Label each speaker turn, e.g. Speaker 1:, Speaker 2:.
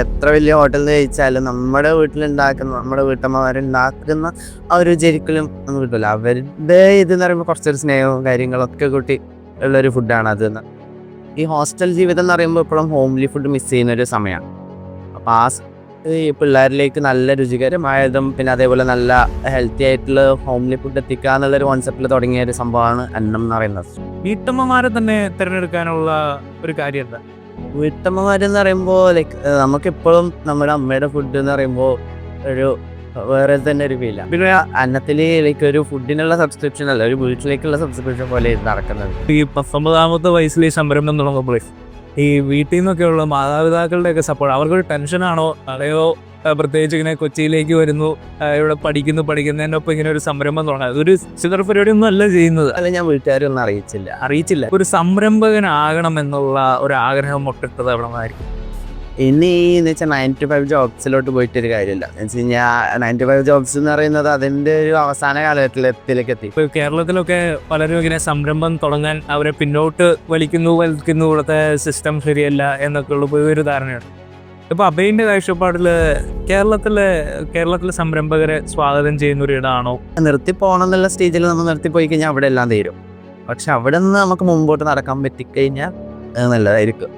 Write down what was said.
Speaker 1: എത്ര വലിയ ഹോട്ടലിൽ കഴിച്ചാലും നമ്മുടെ വീട്ടിലുണ്ടാക്കുന്ന നമ്മുടെ വീട്ടമ്മമാരുണ്ടാക്കുന്ന ആ ഒരു രുചി ഒരിക്കലും നമുക്ക് കിട്ടില്ല. അവരുടെ ഇതെന്ന് പറയുമ്പോൾ കുറച്ചൊരു സ്നേഹവും കാര്യങ്ങളൊക്കെ കൂട്ടി ഉള്ളൊരു ഫുഡാണ് അതെന്ന്. ഈ ഹോസ്റ്റൽ ജീവിതം എന്ന് പറയുമ്പോൾ എപ്പോഴും ഹോംലി ഫുഡ് മിസ് ചെയ്യുന്നൊരു സമയമാണ്. അപ്പോൾ ഈ പിള്ളേരിലേക്ക് നല്ല രുചികരമായതും പിന്നെ അതേപോലെ നല്ല ഹെൽത്തി ആയിട്ടുള്ള ഹോംലി ഫുഡ് എത്തിക്കുക എന്നുള്ളൊരു കോൺസെപ്റ്റിൽ തുടങ്ങിയ ഒരു സംഭവമാണ് അന്നം എന്ന് പറയുന്നത്.
Speaker 2: വീട്ടമ്മമാരെ തന്നെ തിരഞ്ഞെടുക്കാനുള്ള ഒരു കാര്യം എന്താ?
Speaker 1: വീട്ടമ്മമാരെന്ന് പറയുമ്പോൾ ലൈക്ക് നമുക്കെപ്പോഴും നമ്മുടെ അമ്മയുടെ ഫുഡ് എന്ന് പറയുമ്പോൾ ഒരു വേറെ തന്നെ ഒരു ഫീലാണ്. പിന്നെ അന്നത്തിൽ ലൈക്ക് ഒരു ഫുഡിനുള്ള സബ്സ്ക്രിപ്ഷൻ അല്ല, ഒരു വീട്ടിലേക്കുള്ള സബ്സ്ക്രിപ്ഷൻ പോലെ നടക്കുന്നത്.
Speaker 2: ഈ 19-ാമത്തെ വയസ്സിൽ ഈ സംരംഭം തുടങ്ങുമ്പോഴേ ഈ വീട്ടിൽ നിന്നൊക്കെയുള്ള മാതാപിതാക്കളുടെയൊക്കെ സപ്പോർട്ട് അവർക്കൊരു ടെൻഷനാണോ അതെയോ പ്രത്യേകിച്ച് ഇങ്ങനെ കൊച്ചിയിലേക്ക് വരുന്നു, ഇവിടെ പഠിക്കുന്നതിൻ്റെ ഒപ്പം ഇങ്ങനെ ഒരു സംരംഭം തുടങ്ങാം, അതൊരു ചില്ലറ പരിപാടിയൊന്നും അല്ല ചെയ്യുന്നത്.
Speaker 1: അല്ല, ഞാൻ വീട്ടുകാരൊന്നും അറിയിച്ചില്ല.
Speaker 2: ഒരു സംരംഭകനാകണം എന്നുള്ള ഒരു ആഗ്രഹം മുട്ടിട്ടത് എവിടെ നിന്നായിരിക്കും?
Speaker 1: ഇനി എന്ന് വെച്ചാൽ 9 to 5 ജോബ്സിലോട്ട് പോയിട്ടൊരു കാര്യമില്ല. എന്ന് വെച്ച് കഴിഞ്ഞാൽ 9 to 5 ജോബ്സ് എന്ന് പറയുന്നത് അതിൻ്റെ ഒരു അവസാന കാലഘട്ടത്തിലേക്ക് എത്തി.
Speaker 2: ഇപ്പോൾ കേരളത്തിലൊക്കെ പലരും ഇങ്ങനെ സംരംഭം തുടങ്ങാൻ അവരെ പിന്നോട്ട് വലിക്കുന്നു ഇവിടുത്തെ സിസ്റ്റം ശരിയല്ല എന്നൊക്കെയുള്ള ഒരു ധാരണയാണ്. ഇപ്പോൾ അഭയിൻ്റെ കാഴ്ചപ്പാടിൽ കേരളത്തിലെ സംരംഭകരെ സ്വാഗതം ചെയ്യുന്ന ഒരു ഇടാണോ?
Speaker 1: നിർത്തി പോകണം എന്നുള്ള സ്റ്റേജിൽ നമ്മൾ നിർത്തിപ്പോയി കഴിഞ്ഞാൽ അവിടെ എല്ലാം തീരും. പക്ഷെ അവിടെ നിന്ന് നമുക്ക് മുമ്പോട്ട് നടക്കാൻ പറ്റിക്കഴിഞ്ഞാൽ നല്ലതായിരിക്കും.